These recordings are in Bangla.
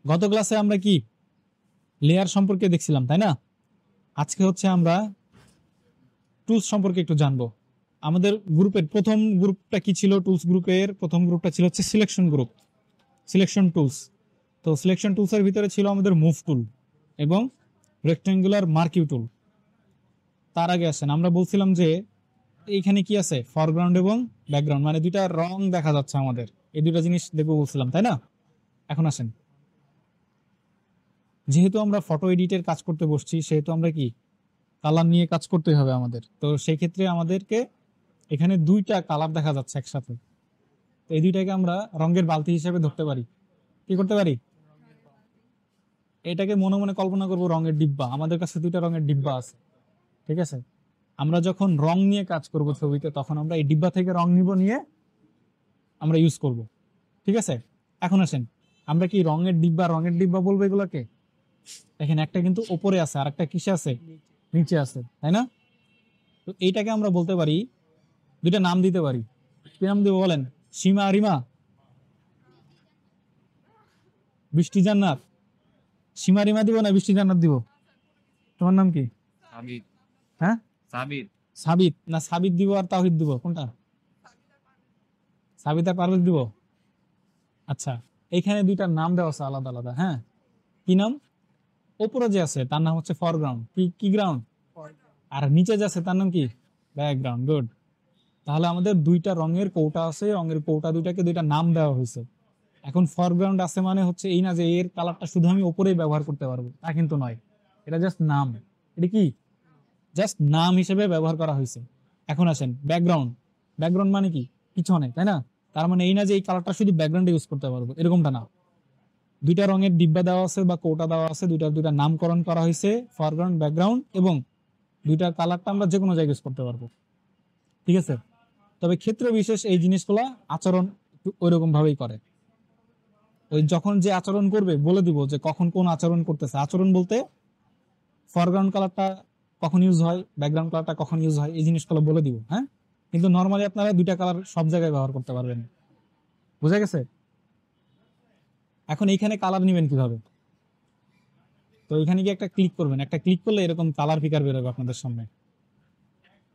গত ক্লাসে আমরা কি লেয়ার সম্পর্কে দেখছিলাম, তাই না? আজকে হচ্ছে আমরা টুলস সম্পর্কে একটু জানবো। আমাদের গ্রুপের প্রথম গ্রুপটা কি ছিল? টুলস গ্রুপের প্রথম গ্রুপটা ছিল হচ্ছে সিলেকশন গ্রুপ, সিলেকশন টুলস। তো সিলেকশন টুলসের ভিতরে ছিল আমাদের মুভ টুল এবং রেক্টেঙ্গুলার মার্কিউ টুল। তার আগে আসেন, আমরা বলছিলাম যে এইখানে কি আছে, ফরগ্রাউন্ড এবং ব্যাকগ্রাউন্ড, মানে দুইটা রং দেখা যাচ্ছে আমাদের, এই দুইটা জিনিস দেখবো বলছিলাম, তাই না? এখন আসেন, যেহেতু আমরা ফটো এডিটের কাজ করতে বসছি, সেহেতু আমরা কি কালার নিয়ে কাজ করতে হবে আমাদের। তো সেই ক্ষেত্রে আমাদেরকে এখানে দুইটা কালার দেখা যাচ্ছে একসাথে, তো এই দুইটাকে আমরা রঙের বালতি হিসেবে ধরতে পারি। কি করতে পারি? এটাকে মনে মনে কল্পনা করব রঙের ডিব্বা। আমাদের কাছে দুইটা রঙের ডিব্বা আছে, ঠিক আছে? আমরা যখন রং নিয়ে কাজ করব ছবিতে, তখন আমরা এই ডিব্বা থেকে রং নিব, নিয়ে আমরা ইউজ করব, ঠিক আছে? এখন আসেন, আমরা কি রঙের ডিব্বা বলবো এগুলোকে? দেখেন, একটা কিন্তু উপরে আছে আর একটা কিসে আছে, নিচে আছে, তাই না? তো এইটাকে আমরা বলতে পারি, দুইটা নাম দিতে পারি। কি নাম দিব বলেন? সীমা, রিমা, বৃষ্টি, জান্নাত। সীমা রিমা দিব না বৃষ্টি জান্নাত দিব? তোমার নাম কি? সাবিত। হ্যাঁ, সাবিত। সাবিত না সাবিত দিব আর তাওহিদ দিব, কোনটা? সাবিত আর পারভেজ দিব। আচ্ছা, এইখানে দুইটা নাম দেওয়া আছে আলাদা আলাদা। হ্যাঁ, কি নাম? উপরে যে আছে তার নাম হচ্ছে ফরগ্রাউন্ড। কি কি গ্রাউন্ড? আর নিচে যে আছে তার নাম কি? ব্যাকগ্রাউন্ড। গুড। তাহলে আমাদের দুইটা রঙের কৌটা আছে, রঙের কৌটা দুইটাকে দুইটা নাম দেওয়া হয়েছে। এখন ফরগ্রাউন্ড আছে মানে হচ্ছে এই না যে এর কালারটা শুধু আমি ওপরেই ব্যবহার করতে পারবো, তা কিন্তু নয়। এটা জাস্ট নাম। এটা কি? জাস্ট নাম হিসেবে ব্যবহার করা হয়েছে। এখন আসেন ব্যাকগ্রাউন্ড। ব্যাকগ্রাউন্ড মানে কি? পিছনে, তাই না? তার মানে এই না যে এই কালারটা শুধু ব্যাকগ্রাউন্ডে ইউজ করতে পারবো, এরকমটা না। দুইটা রঙের ডিব্বা দেওয়া আছে বা কৌটা দেওয়া আছে, দুইটা নামকরণ করা হয়েছে, ফরগ্রাউন্ড, ব্যাকগ্রাউন্ড, এবং দুইটার কালারটা আমরা যে কোনো জায়গায় ইউজ করতে পারবো, ঠিক আছে? তবে ক্ষেত্র বিশেষ এই জিনিসগুলা আচরণ ওই রকম ভাবেই করে। ওই যখন যে আচরণ করবে বলে দিব যে কখন কোন আচরণ করতেছে। আচরণ বলতে ফরগ্রাউন্ড কালারটা কখন ইউজ হয়, ব্যাকগ্রাউন্ড কালারটা কখন ইউজ হয়, এই জিনিসগুলো বলে দিব। হ্যাঁ, কিন্তু নর্মালি আপনারা দুইটা কালার সব জায়গায় ব্যবহার করতে পারবেন। বুঝা গেছে? এখন এইখানে কালার নেবেন কিভাবে? তো এখানে গিয়ে একটা ক্লিক করবেন, একটা ক্লিক করলে এরকম কালার পিকার বেরোবে আপনাদের সামনে,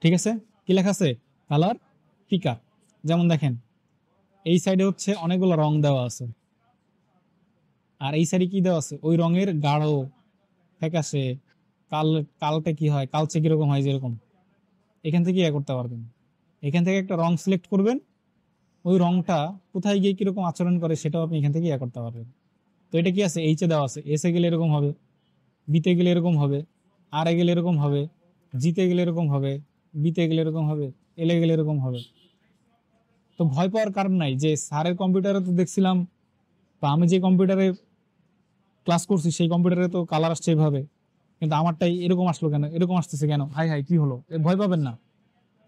ঠিক আছে? কি লেখা আছে? কালার পিকার। যেমন দেখেন, এই সাইডে হচ্ছে অনেকগুলো রং দেওয়া আছে, আর এই সাইডে কি দেওয়া আছে? ওই রঙের গাঢ়, ফ্যাকাশে, কাল, কালটা কি হয়, কালচে কিরকম হয়, যেরকম এখান থেকে ইয়ে করতে পারবেন। এখান থেকে একটা রং সিলেক্ট করবেন, ওই রংটা কোথায় গিয়ে কিরকম আচরণ করে সেটাও আপনি এখান থেকে ইয়ে করতে পারবেন। তো এটা কি আছে? এইচে দেওয়া আছে, এসে গেলে এরকম হবে, বিতে গেলে এরকম হবে, আর এ গেলে এরকম হবে, জিতে গেলে এরকম হবে, বিতে গেলে এরকম হবে, এলে গেলে এরকম হবে। তো ভয় পাওয়ার কারণ নাই, যে স্যারের কম্পিউটারে তো দেখছিলাম, বা আমি যে কম্পিউটারে ক্লাস করছি সেই কম্পিউটারে তো কালার আসছে এভাবে, কিন্তু আমারটাই এরকম আসলো কেন, এরকম আসতেছে কেন, হাই হাই কি হলো? ভয় পাবেন না,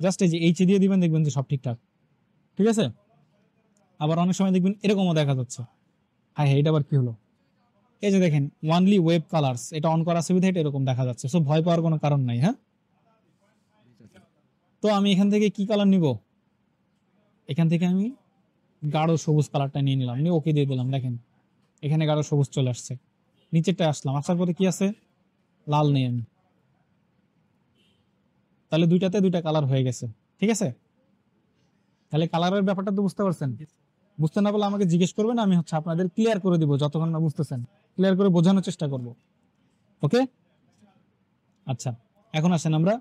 জাস্ট এই যে এইচে দিয়ে দিবেন, দেখবেন যে সব ঠিকঠাক, ঠিক আছে? আবার অনেক সময় দেখবেন এরকমও দেখা যাচ্ছে, হাই হাই এটা আবার কি হলো? এই যে দেখেন, ওয়ানলি ওয়েব কালার্স, এটা অন করা সুবিধা, এটা এরকম দেখা যাচ্ছে। সো ভয় পাওয়ার কোনো কারণ নাই। হ্যাঁ, তো আমি এখান থেকে কি কালার নিব? এখান থেকে আমি গাঢ় সবুজ কালারটা নিয়ে নিলাম, নিয়ে ওকে দিয়ে দিলাম। দেখেন এখানে গাঢ় সবুজ চলে আসছে। নিচেরটা আসলাম, আসার পরে কি আছে? লাল নেই আমি। তাহলে দুইটাতে দুইটা কালার হয়ে গেছে, ঠিক আছে? তাহলে কালারের ব্যাপারটা তো বুঝতে পারছেন। বুঝতে না পারলে আমাকে জিজ্ঞেস করবেন, আমি হচ্ছে আপনাদের ক্লিয়ার করে দিব, যতক্ষণ না বুঝতেছেন ক্লিয়ার করে বোঝানোর চেষ্টা করব। ওকে, আচ্ছা। এখন আসেন আমরা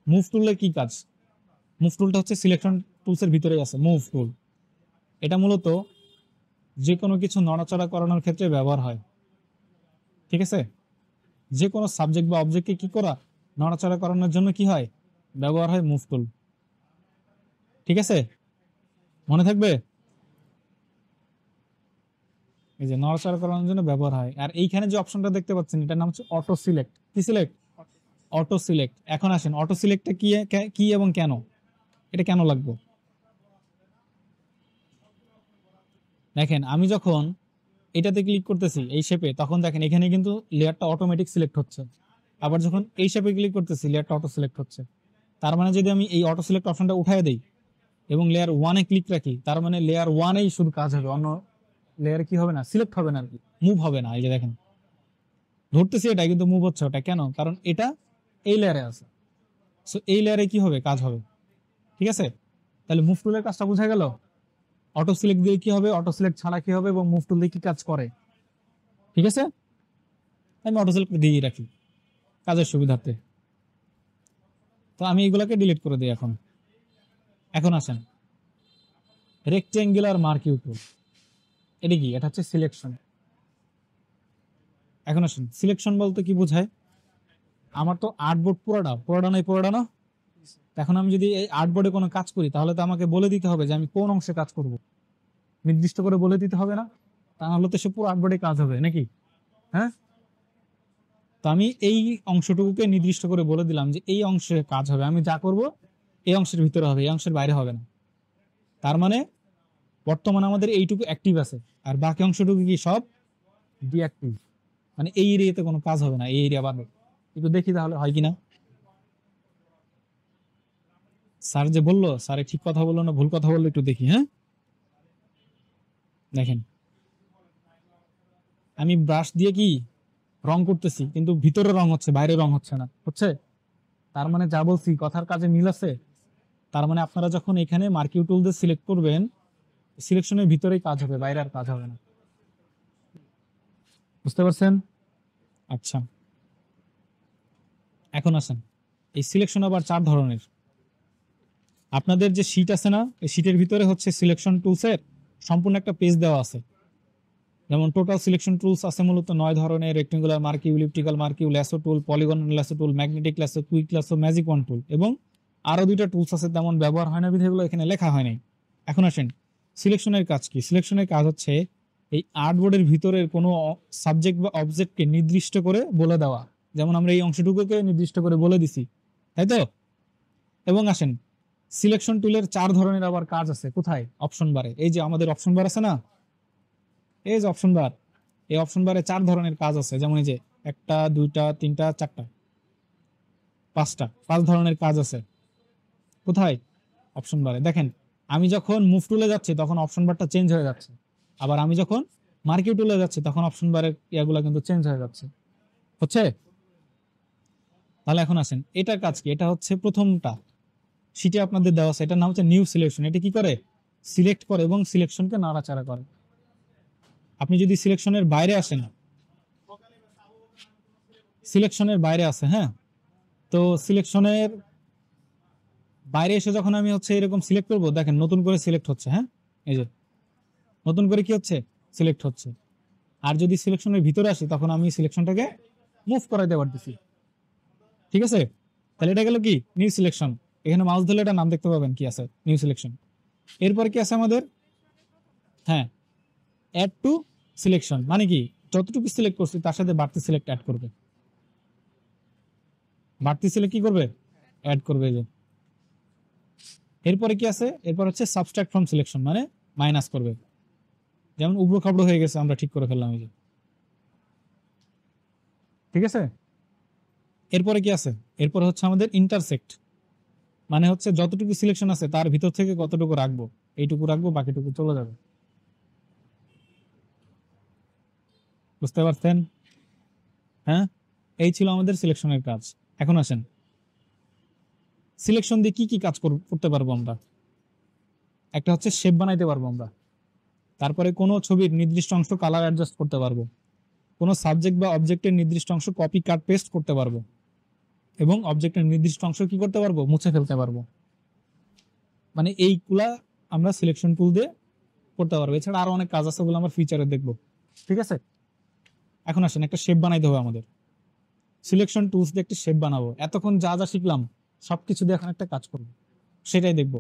মুভ টুলের কি কাজ। মুভ টুলটা হচ্ছে সিলেকশন টুলসের ভিতরেই আছে। মুভ টুল এটা মূলত যে কোনো কিছু নড়াচড়া করানোর ক্ষেত্রে ব্যবহার হয়, ঠিক আছে? যে কোনো সাবজেক্ট বা অবজেক্টকে কি করা, নড়াচড়া করানোর জন্য কি হয়, ব্যবহার হয় মুভ টুল, ঠিক আছে? মনে থাকবে, এই যে নড়াচড়া করানোর জন্য ব্যবহার হয়। আর এইখানে যে অপশনটা দেখতে পাচ্ছেন, এটার নাম হচ্ছে অটো সিলেক্ট। কি সিলেক্ট? Auto select. এখন আসেন, অটো সিলেক্টটা কি, কি এবং কেন, এটা কেন লাগবে? দেখেন, আমি যখন এটাতে ক্লিক করতেছি এই শেপে, তখন দেখেন এখানে কিন্তু লেয়ারটা অটোমেটিক সিলেক্ট হচ্ছে। আবার যখন এই শেপে ক্লিক করতেছি, লেয়ারটা অটো সিলেক্ট হচ্ছে। তার মানে যদি আমি এই অটো সিলেক্ট অপশনটা উঠাই দেই এবং লেয়ার ওয়ানে ক্লিক রাখি, তার মানে লেয়ার ওয়ানেই শুধু কাজ হবে, অন্য লেয়ারে কি হবে না, সিলেক্ট হবে না আর কি, মুভ হবে না। এই যে দেখেন ধরতেছি এটা কিন্তু মুভ হচ্ছে ওটা, কেন? কারণ এটা এই লেয়ারে আছে। সো এই লেয়ারে কি হবে, কাজ হবে। ঠিক আছে, তাহলে মুভ টুলের কাজটা বোঝা গেল। অটো সিলেক্ট দিয়ে কি হবে, অটো সিলেক্ট ছাড়া কি হবে, এবং মুভ টুল দিয়ে কি কাজ করে। ঠিক আছে, আমি অটো সিলেক্ট দিয়ে রাখি কাজের সুবিধার্থে। তো আমি এগুলাকে ডিলিট করে দিই এখন। এখন আসেন রেক্টেঙ্গুলার মার্কিউ টুল। এটা কি? এটা হচ্ছে সিলেকশন। এখন আসেন সিলেকশন বলতে কি বোঝায়। আমার তো আর্টবোর্ড পুরোটা না। এখন আমি যদি এই আর্টবোর্ডে কোনো কাজ করি, তাহলে তো আমাকে বলে দিতে হবে যে আমি কোন অংশে কাজ করব, নির্দিষ্ট করে বলে দিতে হবে না? তাহলে তো সে পুরো আর্টবোর্ডে কাজ হবে নাকি? হ্যাঁ, তো আমি এই অংশটুকুকে নির্দিষ্ট করে বলে দিলাম যে এই অংশে কাজ হবে, আমি যা করব এই অংশের ভিতরে হবে, এই অংশের বাইরে হবে না। তার মানে বর্তমানে আমাদের এইটুকু অ্যাক্টিভ আছে, আর বাকি অংশটুকু কি সব ডিঅ্যাক্টিভ। মানে এই এরিয়াতে কোনো কাজ হবে না, এই এরিয়া বাদে। একটু দেখি তাহলে হয় কিনা। স্যার যে বললো, স্যারে ঠিক কথা বললো না ভুল কথা বললো, একটু দেখি। হ্যাঁ, দেখেন আমি ব্রাশ দিয়ে কি রং করতেছি, কিন্তু ভিতরে রং হচ্ছে, বাইরে রং হচ্ছে না, হচ্ছে। তার মানে যা বলছি কথার কাজে মিল আছে। তার মানে আপনারা যখন এখানে মার্কিউ টুল দিয়ে সিলেক্ট করবেন, সিলেকশনের ভিতরেই কাজ হবে, বাইরে আর কাজ হবে না। বুঝতে পারছেন? আচ্ছা, এখন আসেন এই সিলেকশন আবার 4 ধরনের। আপনাদের যে শীট আছে না, এই শীটের ভিতরে হচ্ছে সিলেকশন টুলসের সম্পূর্ণ একটা পেজ দেওয়া আছে। যেমন টোটাল সিলেকশন টুলস আছে মূলত 9 ধরনের: rectangular marquee, elliptical marquee, lasso tool, polygon lasso tool, magnetic lasso, quick lasso, magic wand tool, এবং আরো 2টা টুলস আছে, তেমন ব্যবহার হয় না বিধে এগুলো এখানে লেখা হয় নাই। এখন আসেন সিলেকশনের কাজ কি। সিলেকশনের কাজ হচ্ছে এই আর্টবোর্ডের ভিতরের কোনো সাবজেক্ট বা অবজেক্টকে নির্দিষ্ট করে বলে দেওয়া। যেমন আমরা এই অংশটুকুকে নির্দিষ্ট করে বলে দিছি, তাই তো? এবং আসেন সিলেকশন টুলের 4 ধরনের আবার কাজ আছে। কোথায়? অপশন বারে। এই যে আমাদের অপশন বার আছে না, এই যে অপশন বার, এই অপশন বারে 4 ধরনের কাজ আছে। যেমন এই যে 1টা 2টা 3টা 4টা 5টা 5 ধরনের কাজ আছে। কোথায়? অপশন বারে। দেখেন আমি যখন মুভ টুলে যাচ্ছি তখন অপশন বারটা চেঞ্জ হয়ে যাচ্ছে, আবার আমি যখন মার্কিউ টুলে যাচ্ছি তখন অপশন বারের ইয়াগুলো কিন্তু চেঞ্জ হয়ে যাচ্ছে, হচ্ছে। তাহলে এখন আসেন এটার কাজ কি। এটা হচ্ছে প্রথমটা শীটে আপনাদের দেওয়া আছে, এটার নাম হচ্ছে নিউ সিলেকশন। এটা কি করে? সিলেক্ট করে এবং সিলেকশনকে নাড়াচাড়া করে। আপনি যদি সিলেকশনের বাইরে আসেন, সিলেকশনের বাইরে আছে, হ্যাঁ, তো সিলেকশনের বাইরে এসে যখন আমি হচ্ছে এরকম সিলেক্ট করব, দেখেন নতুন করে সিলেক্ট হচ্ছে। হ্যাঁ, এই যে নতুন করে কি হচ্ছে, সিলেক্ট হচ্ছে। আর যদি সিলেকশনের ভিতরে আসি তখন আমি সিলেকশনটাকে মুভ করাইতে পারতেছি। ঠিক আছে, তাহলে এটা গেল কি নিউ সিলেকশন। এখানে মাউস ধরলে এটা নাম দেখতে পাবেন কি আছে, নিউ সিলেকশন। এরপর কি আছে আমাদের? হ্যাঁ, অ্যাড টু সিলেকশন। মানে কি, যতটুকু সিলেক্ট করছি তার সাথে বাড়তি সিলেক্ট অ্যাড করবে। বাড়তি সিলেক্ট কি করবে? অ্যাড করবে। যে এরপরে কি আছে? এরপর হচ্ছে সাবস্ট্রাক্ট ফ্রম সিলেকশন, মানে মাইনাস করবে। যেমন উবড়ো খাবড়ো হয়ে গেছে, আমরা ঠিক করে ফেললাম, এই যে। ঠিক আছে, এরপরে কি আছে? এরপরে হচ্ছে আমাদের ইন্টারসেক্ট, মানে হচ্ছে যতটুকু সিলেকশন আছে তার ভিতর থেকে কতটুকু রাখবো, এইটুকু রাখবো, বাকিটুকু চলে যাবে। বুঝতে পারছেন? হ্যাঁ, এই ছিল আমাদের সিলেকশনের কাজ। এখন আসেন সিলেকশন দিয়ে কি কি কাজ করতে পারবো আমরা। একটা হচ্ছে শেপ বানাইতে পারবো আমরা, তারপরে কোনো ছবির নির্দিষ্ট অংশ কালার অ্যাডজাস্ট করতে পারবো, কোনো সাবজেক্ট বা অবজেক্টের নির্দিষ্ট অংশ কপি কাট পেস্ট করতে পারবো, এবং অবজেক্টের নির্দিষ্ট অংশ কি করতে পারবো, মুছে ফেলতে পারবো। মানে এইগুলা আমরা সিলেকশন টুল দিয়ে করতে পারবো। এছাড়া আরো অনেক কাজ আছে, বলে আমরা ফিচারে দেখবো। ঠিক আছে, এখন আসেন একটা শেপ বানাইতে হবে আমাদের। সিলেকশন টুলস দিয়ে একটা শেপ বানাবো। এতক্ষণ যা যা শিখলাম সবকিছু দিয়ে এখন একটা কাজ করবো, সেটাই দেখবো।